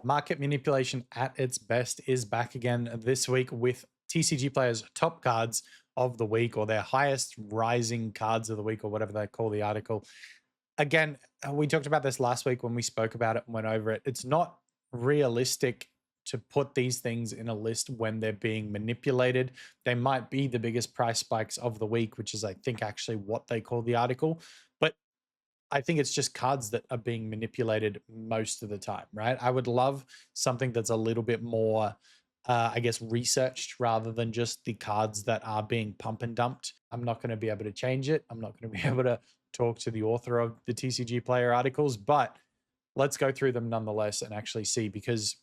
Market manipulation at its best is back again this week with TCG players' top cards of the week, or their highest rising cards of the week, or whatever they call the article. Again, we talked about this last week when we spoke about it and went over it. It's not realistic to put these things in a list when they're being manipulated. They might be the biggest price spikes of the week, which is, I think, actually what they call the article. But I think it's just cards that are being manipulated most of the time, right? I would love something that's a little bit more, I guess, researched rather than just the cards that are being pump and dumped. I'm not going to be able to change it. I'm not going to be able to talk to the author of the TCG player articles, but let's go through them nonetheless and actually see, because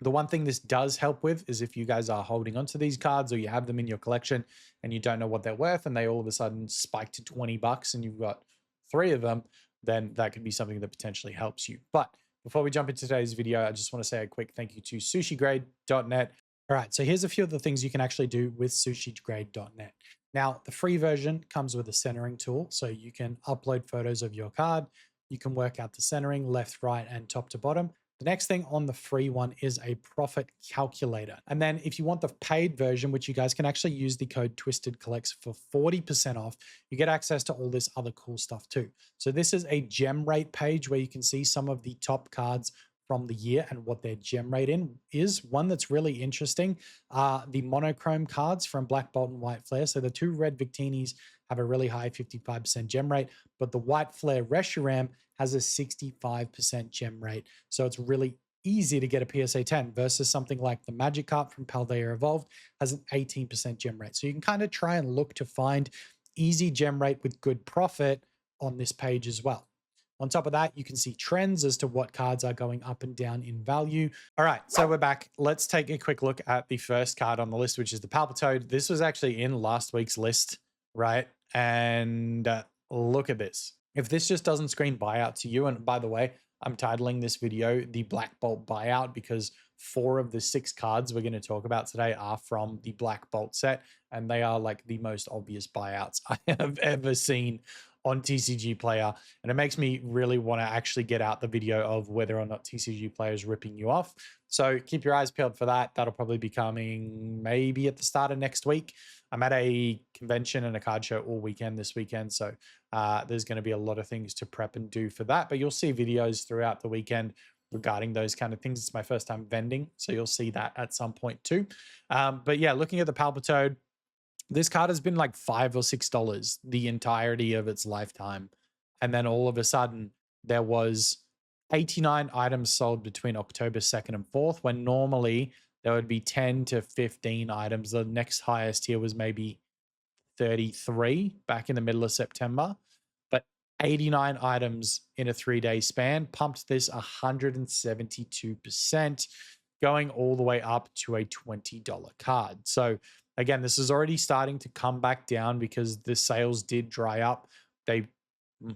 the one thing this does help with is if you guys are holding onto these cards or you have them in your collection and you don't know what they're worth and they all of a sudden spike to 20 bucks and you've got 3 of them, then that could be something that potentially helps you. But before we jump into today's video, I just want to say a quick thank you to sushigrade.net. All right, so here's a few of the things you can actually do with sushigrade.net. Now, the free version comes with a centering tool, so you can upload photos of your card. You can work out the centering left, right, and top to bottom. The next thing on the free one is a profit calculator. And then if you want the paid version, which you guys can actually use the code TwistedCollects for 40% off, you get access to all this other cool stuff too. So this is a gem rate page where you can see some of the top cards from the year and what their gem rate in is. One that's really interesting are the monochrome cards from Black Bolt and White Flare. So the 2 red Victinis have a really high 55% gem rate, but the White Flare Reshiram has a 65% gem rate. So it's really easy to get a PSA 10 versus something like the Magikarp from Paldea Evolved has an 18% gem rate. So you can kind of try and look to find easy gem rate with good profit on this page as well. On top of that, you can see trends as to what cards are going up and down in value. All right, so we're back. Let's take a quick look at the first card on the list, which is the Palpitoad. This was actually in last week's list, right? And look at this. If this just doesn't scream buyout to you, and by the way, I'm titling this video the Black Bolt buyout because 4 of the 6 cards we're going to talk about today are from the Black Bolt set, and they are like the most obvious buyouts I have ever seen on TCG Player. And it makes me really want to actually get out the video of whether or not TCG Player is ripping you off. So keep your eyes peeled for that. That'll probably be coming maybe at the start of next week. I'm at a convention and a card show all weekend this weekend. So there's going to be a lot of things to prep and do for that. But you'll see videos throughout the weekend regarding those kind of things. It's my first time vending, so you'll see that at some point too. But yeah, looking at the Palpitoad, this card has been like $5 or $6 the entirety of its lifetime. And then all of a sudden there was 89 items sold between October 2nd and 4th, when normally there would be 10 to 15 items. The next highest here was maybe 33 back in the middle of September. But 89 items in a 3-day span pumped this 172%, going all the way up to a $20 card. So again, this is already starting to come back down because the sales did dry up.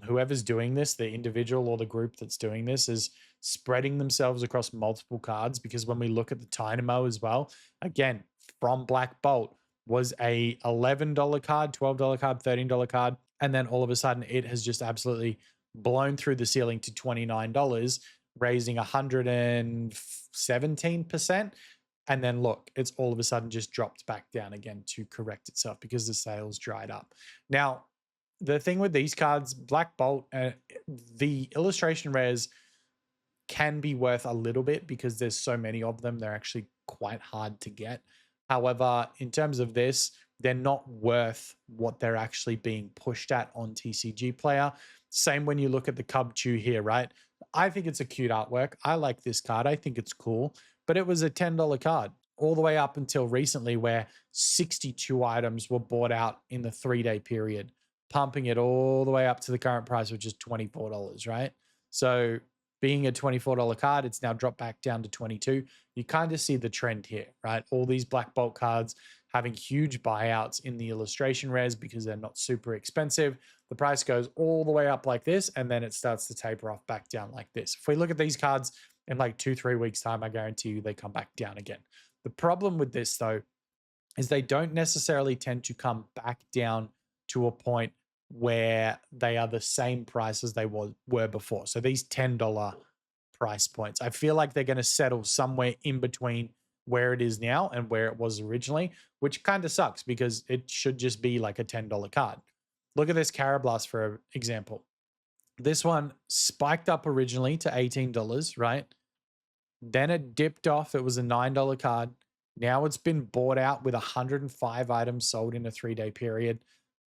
Whoever's doing this, the individual or the group that's doing this, is spreading themselves across multiple cards, because when we look at the Dynamo as well, again, from Black Bolt was a $11 card, $12 card, $13 card, and then all of a sudden it has just absolutely blown through the ceiling to $29, raising 117%. And then look, it's all of a sudden just dropped back down again to correct itself because the sales dried up. Now, the thing with these cards, Black Bolt, the illustration rares can be worth a little bit because there's so many of them. They're actually quite hard to get. However, in terms of this, they're not worth what they're actually being pushed at on TCG Player. Same when you look at the Cubchoo here, right? I think it's a cute artwork. I like this card. I think it's cool. But it was a $10 card all the way up until recently, where 62 items were bought out in the 3-day period, pumping it all the way up to the current price, which is $24, right? So being a $24 card, it's now dropped back down to 22. You kind of see the trend here, right? All these Black Bolt cards having huge buyouts in the illustration rares because they're not super expensive. The price goes all the way up like this, and then it starts to taper off back down like this. If we look at these cards in like 2-3 weeks time, I guarantee you they come back down again. The problem with this though, is they don't necessarily tend to come back down to a point where they are the same price as they were before. So these $10 price points. I feel like they're going to settle somewhere in between where it is now and where it was originally, which kind of sucks because it should just be like a $10 card. Look at this Carablast for example. This one spiked up originally to $18, right? Then it dipped off. It was a $9 card. Now it's been bought out with 105 items sold in a 3-day period,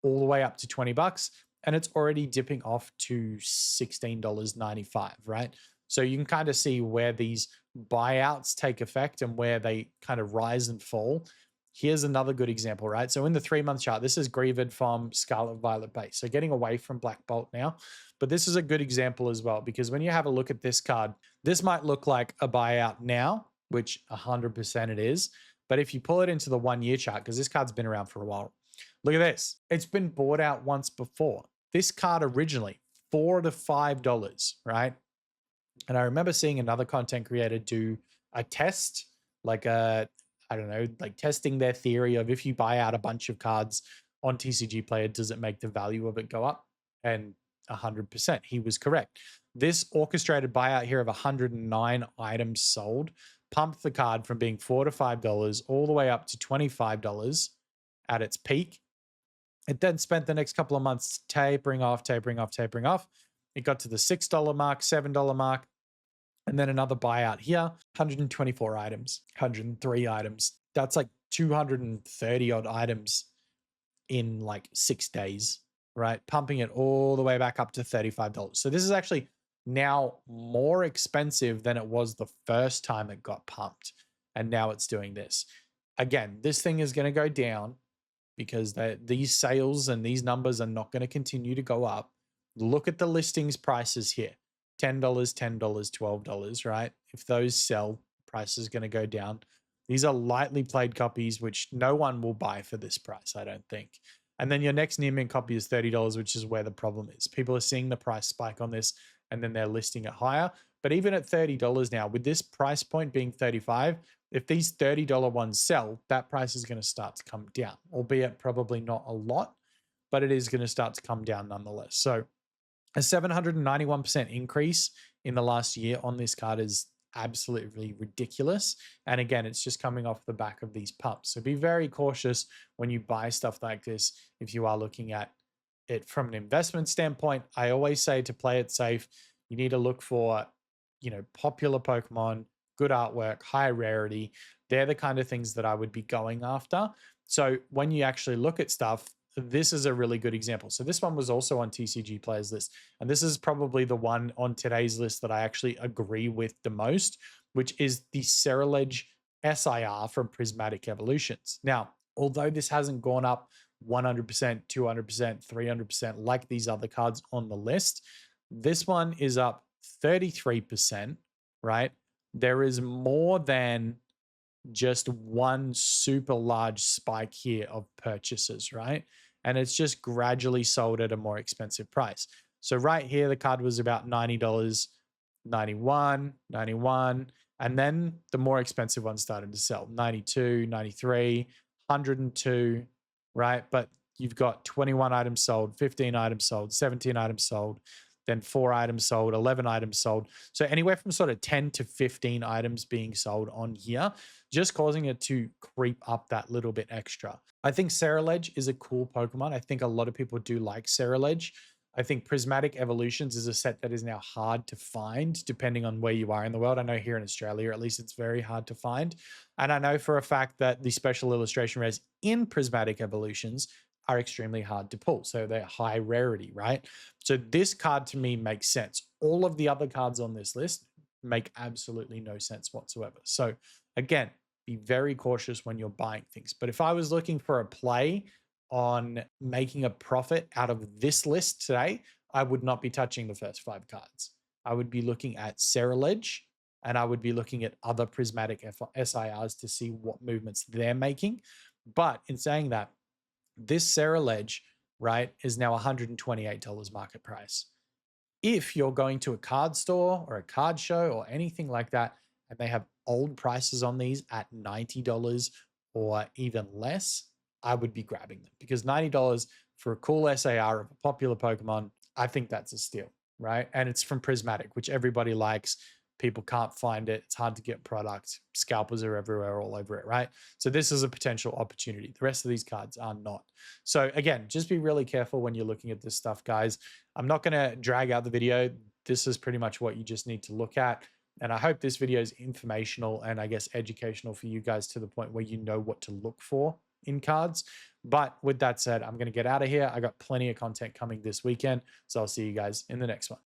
all the way up to $20. And it's already dipping off to $16.95, right? So you can kind of see where these buyouts take effect and where they kind of rise and fall. Here's another good example, right? So in the 3-month chart, this is Greavid from Scarlet Violet base. So getting away from Black Bolt now. But this is a good example as well, because when you have a look at this card, this might look like a buyout now, which 100% it is. But if you pull it into the 1-year chart, because this card's been around for a while, look at this. It's been bought out once before. This card originally, $4 to $5, right? And I remember seeing another content creator do a test, like I don't know, like testing their theory of if you buy out a bunch of cards on TCG Player, does it make the value of it go up? And 100%, he was correct. This orchestrated buyout here of 109 items sold pumped the card from being $4 to $5 all the way up to $25 at its peak. It then spent the next couple of months tapering off. It got to the $6 mark, $7 mark, and then another buyout here, 124 items, 103 items. That's like 230 odd items in like 6 days, right? Pumping it all the way back up to $35. So this is actually now more expensive than it was the first time it got pumped. And now it's doing this. Again, this thing is going to go down because these sales and these numbers are not going to continue to go up. Look at the listings prices here. $10, $10, $12, right? If those sell, price is going to go down. These are lightly played copies, which no one will buy for this price, I don't think. And then your next near mint copy is $30, which is where the problem is. People are seeing the price spike on this and then they're listing it higher. But even at $30 now, with this price point being $35, if these $30 ones sell, that price is going to start to come down, albeit probably not a lot, but it is going to start to come down nonetheless. So a 791% increase in the last year on this card is absolutely ridiculous. And again, it's just coming off the back of these pumps. So be very cautious when you buy stuff like this. If you are looking at it from an investment standpoint, I always say to play it safe, you need to look for, popular Pokemon, good artwork, high rarity. They're the kind of things that I would be going after. So when you actually look at stuff, this is a really good example. So this one was also on TCG Players list. And this is probably the one on today's list that I actually agree with the most, which is the Ceruledge SIR from Prismatic Evolutions. Now, although this hasn't gone up 100%, 200%, 300% like these other cards on the list, this one is up 33%, right? There is more than just one super large spike here of purchases, right? And it's just gradually sold at a more expensive price. So right here, the card was about $90, 91, 91. And then the more expensive ones started to sell, 92, 93, 102, right? But you've got 21 items sold, 15 items sold, 17 items sold, then 4 items sold, 11 items sold. So anywhere from sort of 10 to 15 items being sold on here, just causing it to creep up that little bit extra. I think Ceruledge is a cool Pokemon. I think a lot of people do like Ceruledge. I think Prismatic Evolutions is a set that is now hard to find depending on where you are in the world. I know here in Australia, at least, it's very hard to find. And I know for a fact that the special illustration rares in Prismatic Evolutions are extremely hard to pull. So they're high rarity, right? So this card to me makes sense. All of the other cards on this list make absolutely no sense whatsoever. So again, be very cautious when you're buying things. But if I was looking for a play on making a profit out of this list today, I would not be touching the first 5 cards. I would be looking at Ceruledge and I would be looking at other Prismatic SIRs to see what movements they're making. But in saying that, this Ceruledge, right, is now $128 market price. If you're going to a card store or a card show or anything like that, and they have old prices on these at $90 or even less, I would be grabbing them, because $90 for a cool SAR of a popular Pokemon, I think that's a steal, right? And it's from Prismatic, which everybody likes. People can't find it. It's hard to get product. Scalpers are everywhere, all over it, right? So this is a potential opportunity. The rest of these cards are not. So again, just be really careful when you're looking at this stuff, guys. I'm not going to drag out the video. This is pretty much what you just need to look at. And I hope this video is informational and I guess educational for you guys to the point where you know what to look for in cards. But with that said, I'm going to get out of here. I got plenty of content coming this weekend. So I'll see you guys in the next one.